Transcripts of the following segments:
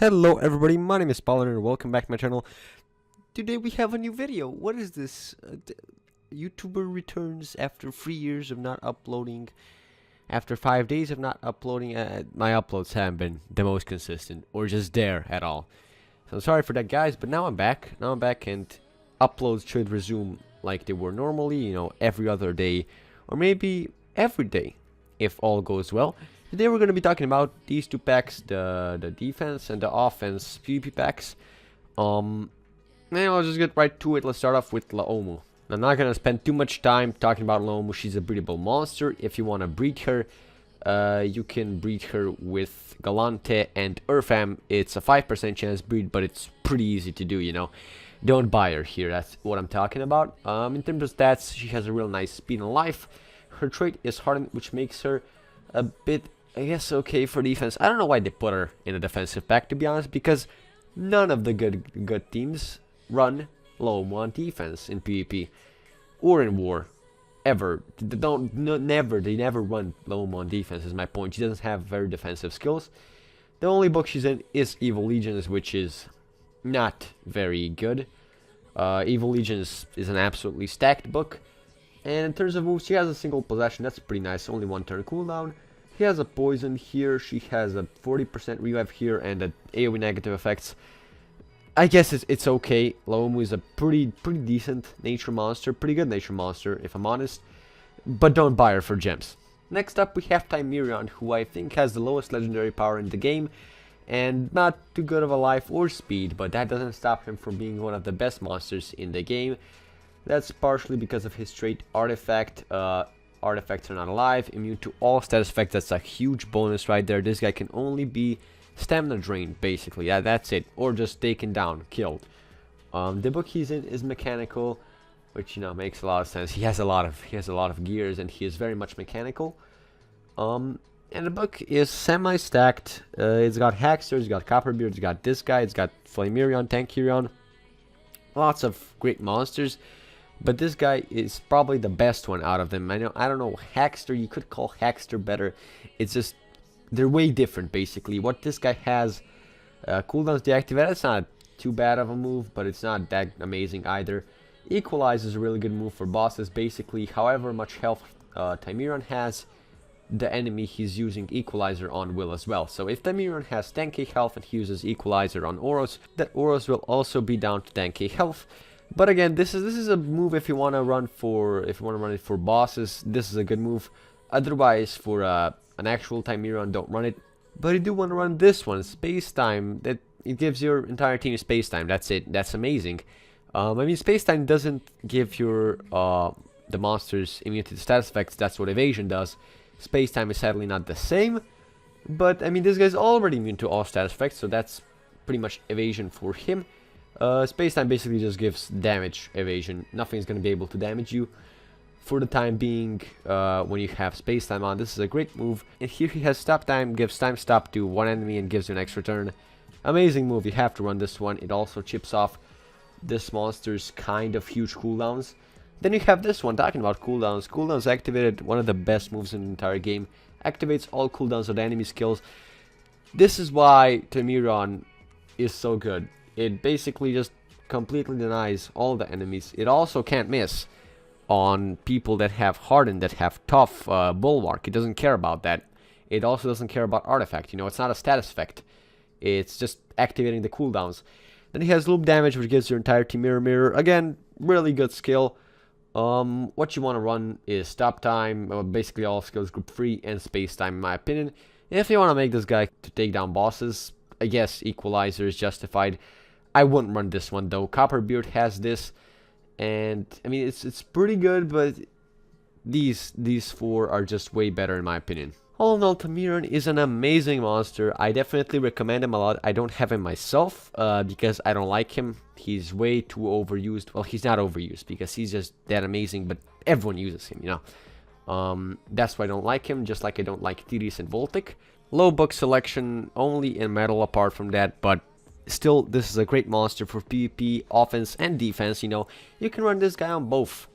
Hello everybody, my name is Paulin and welcome back to my channel. Today we have a new video. What is this? YouTuber returns after 3 years of not uploading. After 5 days of not uploading, my uploads haven't been the most consistent or just there at all. So I'm sorry for that, guys, but now I'm back. And uploads should resume like they were normally, you know, every other day or maybe every day if all goes well. Today we're going to be talking about these two packs, the defense and the offense PvP packs. And I'll just get right to it. Let's start off with Laomu. I'm not going to spend too much time talking about Laomu. She's a breedable monster. If you want to breed her, you can breed her with Galante and Urfam. It's a 5% chance breed, but it's pretty easy to do, you know. Don't buy her here, that's what I'm talking about. In terms of stats, she has a real nice speed and life. Her trait is hardened, which makes her a bit, I guess, okay for defense. I don't know why they put her in a defensive pack, to be honest, because none of the good teams run Laomu on defense in PvP or in war ever. They never run Laomu on defense. Is my point. She doesn't have very defensive skills. The only book she's in is Evil Legions, which is not very good. Evil Legions is an absolutely stacked book. And in terms of moves, she has a single possession. That's pretty nice. Only 1 turn cooldown. She has a poison here. She has a 40% revive here and a AoE negative effects. I guess it's okay. Laomu is a pretty decent nature monster. Pretty good nature monster, if I'm honest. But don't buy her for gems. Next up, we have Timeman, who I think has the lowest legendary power in the game. And not too good of a life or speed, but that doesn't stop him from being one of the best monsters in the game. That's partially because of his trait Artifact. Artifacts are not alive, immune to all status effects. That's a huge bonus right there. This guy can only be stamina drained, basically. Yeah, that's it. Or just taken down, killed. The book he's in is mechanical, which, you know, makes a lot of sense. He has a lot of gears, and he is very much mechanical. And the book is semi-stacked. It's got Hackster, it's got Copperbeard, it's got this guy, it's got Flamerion, Tankerion. Lots of great monsters. But this guy is probably the best one out of them. I don't know, Hackster, you could call Hackster better. It's just, they're way different, basically. What this guy has, cooldowns deactivated, it's not too bad of a move, but it's not that amazing either. Equalize is a really good move for bosses. Basically, however much health Timeman has, the enemy he's using Equalizer on will as well. So if Timeman has 10k health and he uses Equalizer on Oros, that Oros will also be down to 10k health. But again, this is a move if you want to run it for bosses. This is a good move. Otherwise, for an actual Timeman, don't run it. But you do want to run this one, Space Time. That it gives your entire team space time. That's it. That's amazing. I mean, space time doesn't give your the monsters immunity to status effects. That's what evasion does. Space time is sadly not the same. But I mean, this guy's already immune to all status effects, so that's pretty much evasion for him. Space time basically just gives damage evasion. Nothing's going to be able to damage you for the time being when you have space time on. This is a great move. And here he has stop time, gives time stop to one enemy and gives you an extra turn. Amazing move. You have to run this one. It also chips off this monster's kind of huge cooldowns. Then you have this one, talking about cooldowns. Cooldowns activated, one of the best moves in the entire game. Activates all cooldowns of the enemy skills. This is why Timeman is so good. It basically just completely denies all the enemies. It also can't miss on people that have hardened, that have tough bulwark. It doesn't care about that. It also doesn't care about artifact. You know, it's not a status effect. It's just activating the cooldowns. Then he has loop damage, which gives your entire team mirror. Again, really good skill. What you want to run is stop time, basically all skills group 3 and space time, in my opinion. If you want to make this guy to take down bosses, I guess Equalizer is justified. I wouldn't run this one though. Copperbeard has this, and I mean it's pretty good, but these 4 are just way better in my opinion. All in all, Timeman is an amazing monster. I definitely recommend him a lot. I don't have him myself because I don't like him. He's way too overused. Well, he's not overused because he's just that amazing, but everyone uses him, you know. That's why I don't like him, just like I don't like Tiris and Voltic. Low book selection, only in metal apart from that, but still, this is a great monster for PvP, offense, and defense. You know, you can run this guy on both,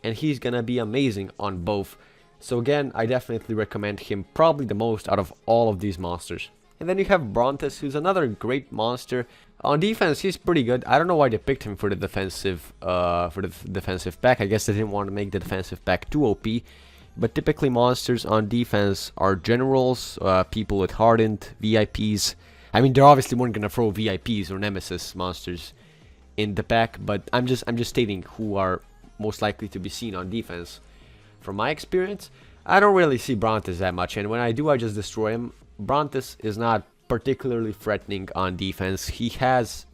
and he's gonna be amazing on both. So again, I definitely recommend him probably the most out of all of these monsters. And then you have Brontes, who's another great monster. On defense, he's pretty good. I don't know why they picked him for the defensive pack. I guess they didn't want to make the defensive pack too OP. But typically monsters on defense are generals, people with hardened, VIPs. I mean, they're obviously weren't gonna throw VIPs or Nemesis monsters in the pack, but I'm just stating who are most likely to be seen on defense. From my experience, I don't really see Brontes that much, and when I do, I just destroy him. Brontes is not particularly threatening on defense. He has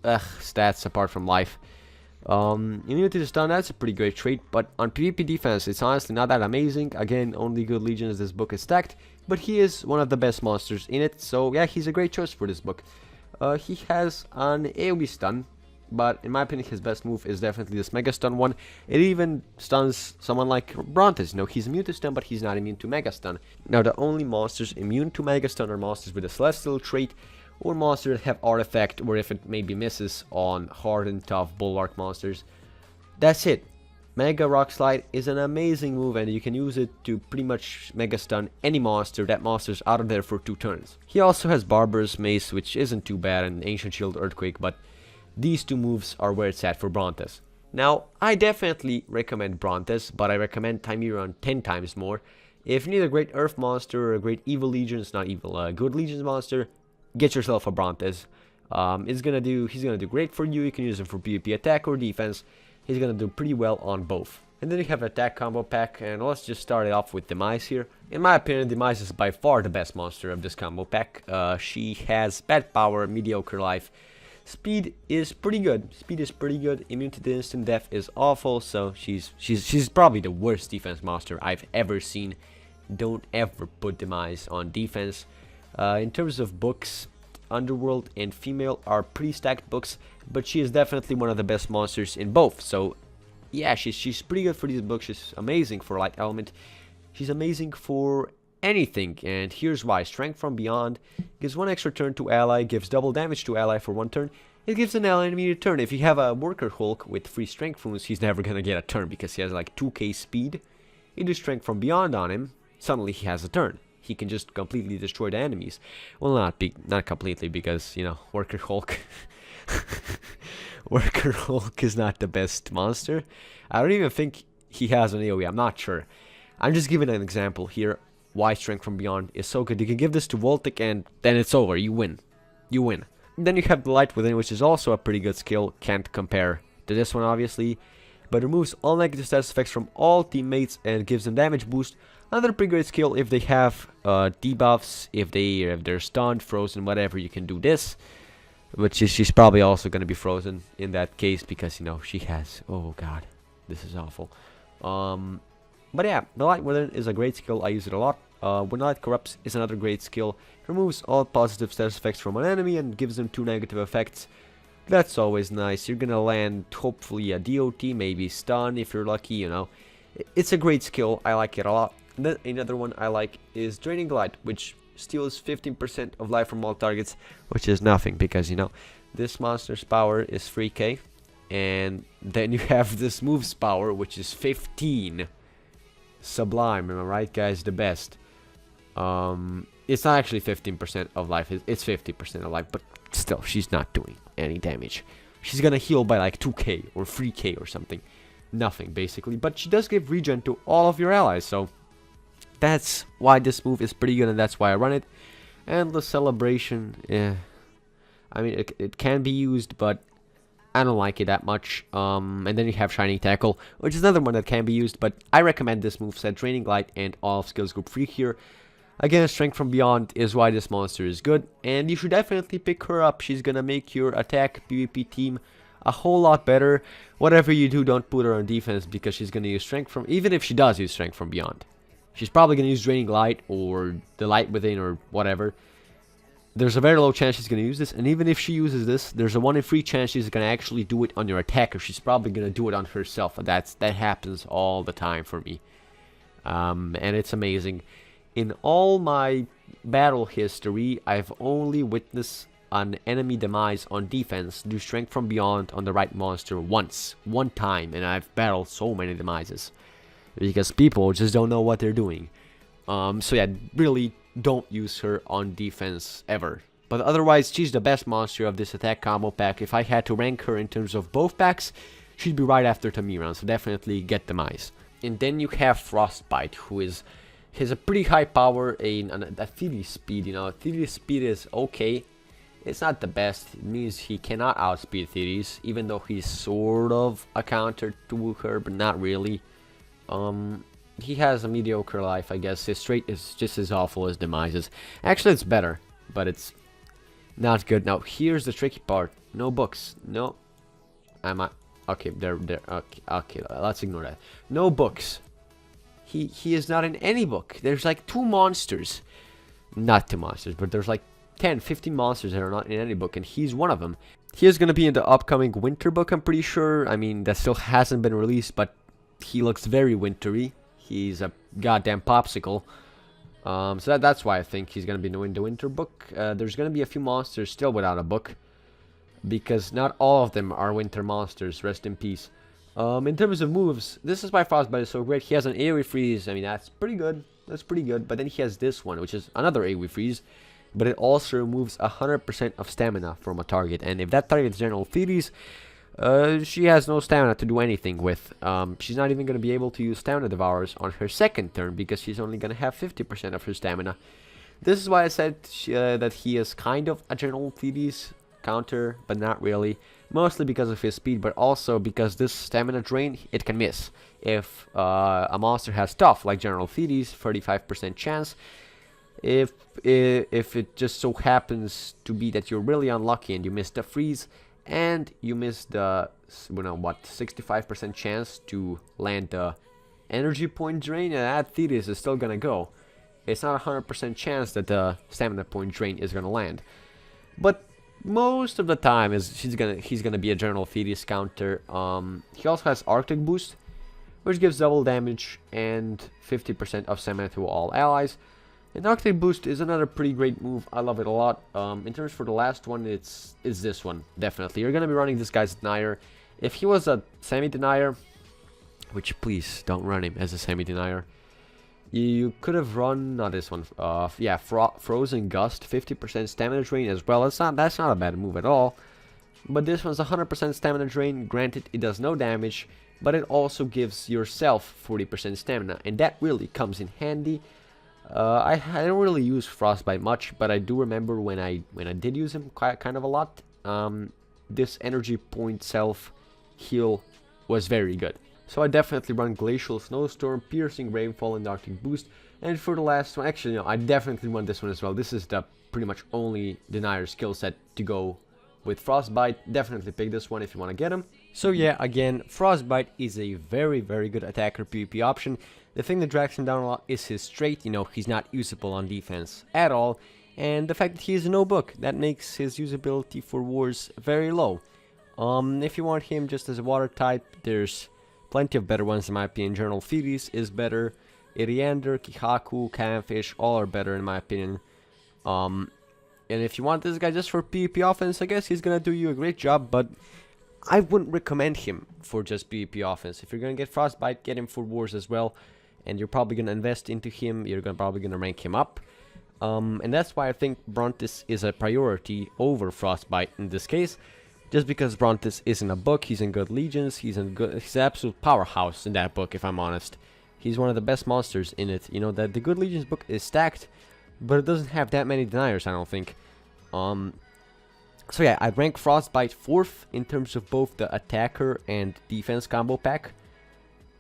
stats apart from life. Immunity to stun, that's a pretty great trait, but on PvP defense, it's honestly not that amazing. Again, only good legions this book is stacked, but he is one of the best monsters in it, so yeah, he's a great choice for this book. He has an AoE stun, but in my opinion, his best move is definitely this Mega Stun one. It even stuns someone like Brontes. You know, he's immune to stun, but he's not immune to Mega Stun. Now, the only monsters immune to Mega Stun are monsters with a Celestial trait, or monsters that have Artifact, or if it maybe misses on hard and tough Bulwark monsters. That's it. Mega Rock Slide is an amazing move, and you can use it to pretty much Mega Stun any monster. That monster's out of there for 2 turns. He also has Barbarous Mace, which isn't too bad, and Ancient Shield Earthquake, but these 2 moves are where it's at for Brontes. Now, I definitely recommend Brontes, but I recommend Timeman 10 times more. If you need a great Earth monster or a great Evil Legions, not evil, good Legions monster, get yourself a Brontes. He's gonna do great for you. You can use him for PvP attack or defense. He's gonna do pretty well on both. And then you have an attack combo pack, and let's just start it off with Demise here. In my opinion, Demise is by far the best monster of this combo pack. She has bad power, mediocre life. Speed is pretty good. Immunity to instant death is awful, so she's probably the worst defense monster I've ever seen. Don't ever put Demise on defense. In terms of books, Underworld and Female are pretty stacked books, but she is definitely one of the best monsters in both. So yeah, she's pretty good for these books. She's amazing for Light Element. She's amazing for anything, and here's why. Strength from Beyond gives 1 extra turn to ally, gives double damage to ally for 1 turn. It gives an ally an immediate turn. If you have a Worker Hulk with 3 strength wounds, he's never gonna get a turn because he has like 2k speed. You do Strength from Beyond on him, suddenly he has a turn. He can just completely destroy the enemies. Well, not completely, because, you know, Worker Hulk Worker Hulk is not the best monster. I don't even think he has an AoE, I'm not sure. I'm just giving an example here why Strength from Beyond is so good. You can give this to Voltic and then it's over. You win. And then you have the Light Within, which is also a pretty good skill. Can't compare to this one, obviously. But removes all negative status effects from all teammates and gives them damage boost. Another pretty great skill if they have debuffs, if they're stunned, frozen, whatever. You can do this. But she's probably also going to be frozen in that case because, you know, she has... Oh, God. This is awful. But yeah, the Light Within is a great skill. I use it a lot. When Light Corrupts is another great skill. Removes all positive status effects from an enemy and gives them 2 negative effects. That's always nice. You're gonna land, hopefully, a DOT, maybe stun if you're lucky, you know. It's a great skill. I like it a lot. And then another one I like is Draining Light, which steals 15% of life from all targets, which is nothing because, you know, this monster's power is 3k. And then you have this move's power, which is 15. Sublime, am I right, guys? The best. It's not actually 15% of life, it's 50% of life, but still, she's not doing any damage. She's gonna heal by like 2k or 3k or something. Nothing, basically, but she does give regen to all of your allies, so that's why this move is pretty good, and that's why I run it. And the Celebration, yeah, I mean, it can be used, but I don't like it that much. And then you have Shining Tackle, which is another one that can be used, but I recommend this moveset, Draining Light and all of Skills Group 3 here. Again, Strength from Beyond is why this monster is good, and you should definitely pick her up. She's gonna make your attack PvP team a whole lot better. Whatever you do, don't put her on defense because she's gonna use Strength from... Even if she does use Strength from Beyond, she's probably gonna use Draining Light or the Light Within or whatever. There's a very low chance she's going to use this, and even if she uses this, there's a 1 in 3 chance she's going to actually do it on your attacker. She's probably going to do it on herself, and that happens all the time for me. And it's amazing. In all my battle history, I've only witnessed an enemy demise on defense do Strength from Beyond on the right monster one time, and I've battled so many demises because people just don't know what they're doing. So yeah, really don't use her on defense ever. But otherwise, she's the best monster of this attack combo pack. If I had to rank her in terms of both packs, she'd be right after Tamiran, so definitely get Demise. And then you have Frostbite, who has a pretty high power, a Thieves speed. You know, Thieves speed is okay. It's not the best. It means he cannot outspeed Thieves, even though he's sort of a counter to her, but not really. He has a mediocre life, I guess. His straight is just as awful as Demise's. Actually, it's better, but it's not good. Now, here's the tricky part. No books. No. Okay, okay, let's ignore that. No books. He is not in any book. There's like 2 monsters. Not 2 monsters, but there's like 10, 15 monsters that are not in any book, and he's one of them. He is going to be in the upcoming winter book, I'm pretty sure. I mean, that still hasn't been released, but he looks very wintry. He's a goddamn popsicle. So that's why I think he's going to be in the winter book. There's going to be a few monsters still without a book, because not all of them are winter monsters. Rest in peace. In terms of moves, this is why Frostbite is so great. He has an AoE freeze. I mean, that's pretty good. That's pretty good. But then he has this one, which is another AoE freeze, but it also removes 100% of stamina from a target. And if that target is General Thieves, she has no stamina to do anything with. She's not even going to be able to use Stamina Devourers on her second turn, because she's only going to have 50% of her stamina. This is why I said that he is kind of a General Thieves counter, but not really. Mostly because of his speed, but also because this stamina drain, it can miss. If a monster has tough, like General Thieves, 35% chance. If it just so happens to be that you're really unlucky and you miss the freeze, and you miss the, 65% chance to land the energy point drain, that Thieves is still gonna go. It's not a 100% chance that the stamina point drain is gonna land. But most of the time he's gonna be a General Thieves counter. He also has Arctic Boost, which gives double damage and 50% of stamina to all allies. And Arctic Boost is another pretty great move. I love it a lot. In terms for the last one, it's this one, definitely. You're gonna be running this guy's Denier. If he was a semi-denier, which please don't run him as a semi-denier, you could have run, not this one, yeah, Frozen Gust, 50% stamina drain as well. That's not a bad move at all. But this one's 100% stamina drain. Granted, it does no damage, but it also gives yourself 40% stamina, and that really comes in handy. I don't really use Frostbite much, but I do remember when I did use him kind of a lot. This energy point self heal was very good. So I definitely run Glacial Snowstorm, Piercing Rainfall, and Arctic Boost. And for the last one, actually no, I definitely run this one as well. This is the pretty much only Denier skill set to go with Frostbite. Definitely pick this one if you want to get him. So yeah, again, Frostbite is a very, very good attacker PvP option. The thing that drags him down a lot is his straight. You know, he's not usable on defense at all. And the fact that he has no book, that makes his usability for wars very low. If you want him just as a water type, there's plenty of better ones in my opinion. General Thieves is better. Iriander, Kihaku, Camfish, all are better in my opinion. And if you want this guy just for PvP offense, I guess he's gonna do you a great job, but I wouldn't recommend him for just PvP offense. If you're gonna get Frostbite, get him for wars as well. And you're probably gonna invest into him, you're probably gonna rank him up. And that's why I think Brontis is a priority over Frostbite in this case. Just because Brontis isn't a book, he's in good legions, he's an absolute powerhouse in that book, if I'm honest. He's one of the best monsters in it. You know, that the good legions book is stacked, but it doesn't have that many deniers, I don't think. So yeah, I'd rank Frostbite 4th in terms of both the attacker and defense combo pack.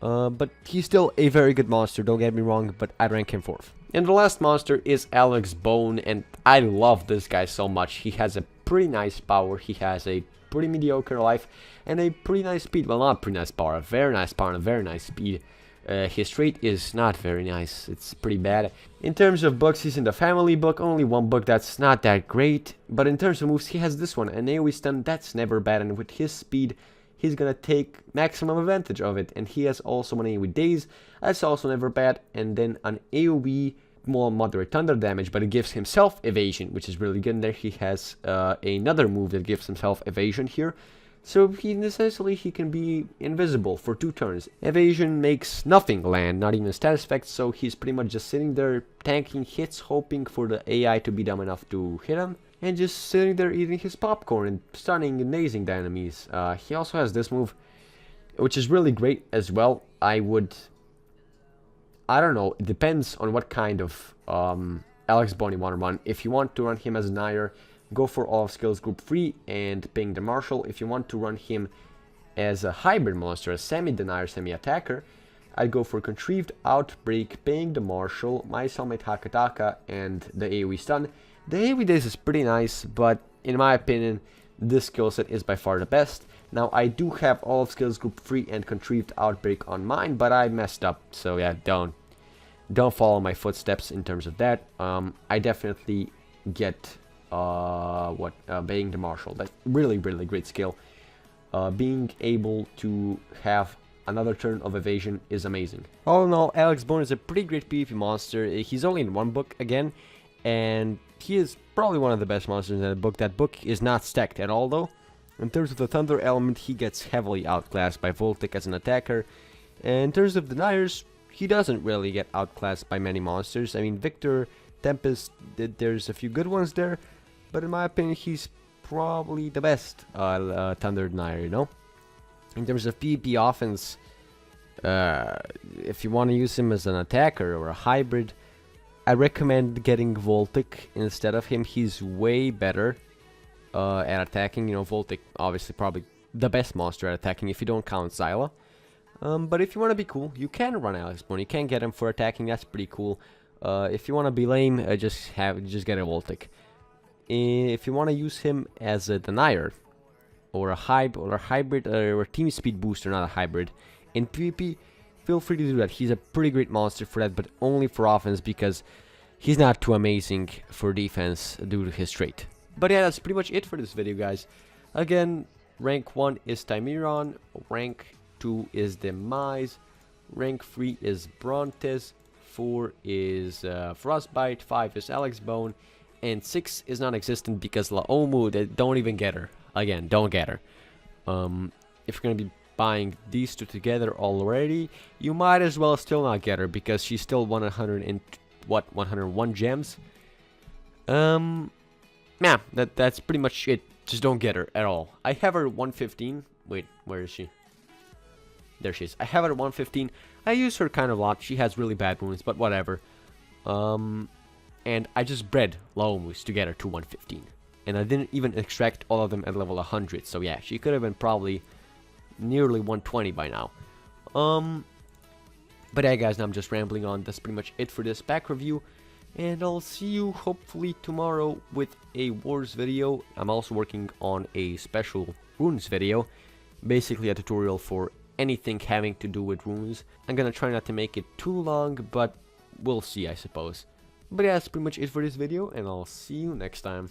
But he's still a very good monster, don't get me wrong, but I'd rank him 4th. And the last monster is Alex Bone, and I love this guy so much. He has a pretty nice power, he has a pretty mediocre life, and a pretty nice speed. Well, not pretty nice power, a very nice power and a very nice speed. His trait is not very nice, it's pretty bad. In terms of books, he's in the family book, only one book that's not that great. But in terms of moves, he has this one, an AoE stun, that's never bad, and with his speed, he's gonna take maximum advantage of it. And he has also an AoE daze, that's also never bad, and then an AoE more moderate thunder damage, but it gives himself evasion, which is really good. And there he has another move that gives himself evasion here. So essentially he can be invisible for 2 turns. Evasion makes nothing land, not even status effects, so he's pretty much just sitting there tanking hits, hoping for the AI to be dumb enough to hit him, and just sitting there eating his popcorn and stunning and dazing the enemies. He also has this move, which is really great as well. I don't know, it depends on what kind of Alex Bone you want to run. If you want to run him as a Nair, go for all of skills group 3 and ping the Marshal. If you want to run him as a hybrid monster, a semi-denier, semi-attacker, I'd go for Contrived Outbreak, ping the Marshal, my cellmate Hakataka, and the AoE stun. The AoE days is pretty nice, but in my opinion, this skill set is by far the best. Now, I do have all of skills group 3 and Contrived Outbreak on mine, but I messed up, so yeah, don't follow my footsteps in terms of that. I definitely get being the Marshal. That's really great skill. Being able to have another turn of evasion is amazing. All in all, Alex Bone is a pretty great PvP monster. He's only in 1 book again, and he is probably one of the best monsters in that book. That book is not stacked at all though. In terms of the Thunder element, he gets heavily outclassed by Voltic as an attacker. And in terms of deniers, he doesn't really get outclassed by many monsters. I mean, Victor, Tempest, there's a few good ones there, but in my opinion, he's probably the best Thunder denier, you know? In terms of PvP offense, if you want to use him as an attacker or a hybrid, I recommend getting Voltic instead of him. He's way better at attacking. You know, Voltic, obviously, probably the best monster at attacking if you don't count Zyla. But if you want to be cool, you can run Alex Bone. You can get him for attacking. That's pretty cool. If you want to be lame, just get a Voltic. If you want to use him as a denier or a hybrid or a team speed booster, not a hybrid, in PvP, feel free to do that. He's a pretty great monster for that, but only for offense because he's not too amazing for defense due to his trait. But yeah, that's pretty much it for this video, guys. Again, rank 1 is Timeron, rank 2 is Demise, rank 3 is Brontes, 4 is Frostbite, 5 is Alex Bone, and 6 is non-existent because Laomu, don't even get her. Again, don't get her. If you're going to be buying these two together already, you might as well still not get her because she's still 101 gems. Yeah, that's pretty much it. Just don't get her at all. I have her 115. Wait, where is she? There she is. I have her at 115. I use her kind of a lot. She has really bad wounds, but whatever. And I just bred Laomus to get her to 115. And I didn't even extract all of them at level 100. So yeah, she could have been probably nearly 120 by now. But yeah, guys, now I'm just rambling on. That's pretty much it for this pack review. And I'll see you hopefully tomorrow with a Wars video. I'm also working on a special runes video. Basically a tutorial for anything having to do with runes. I'm gonna try not to make it too long, but we'll see, I suppose. But yeah, that's pretty much it for this video, and I'll see you next time.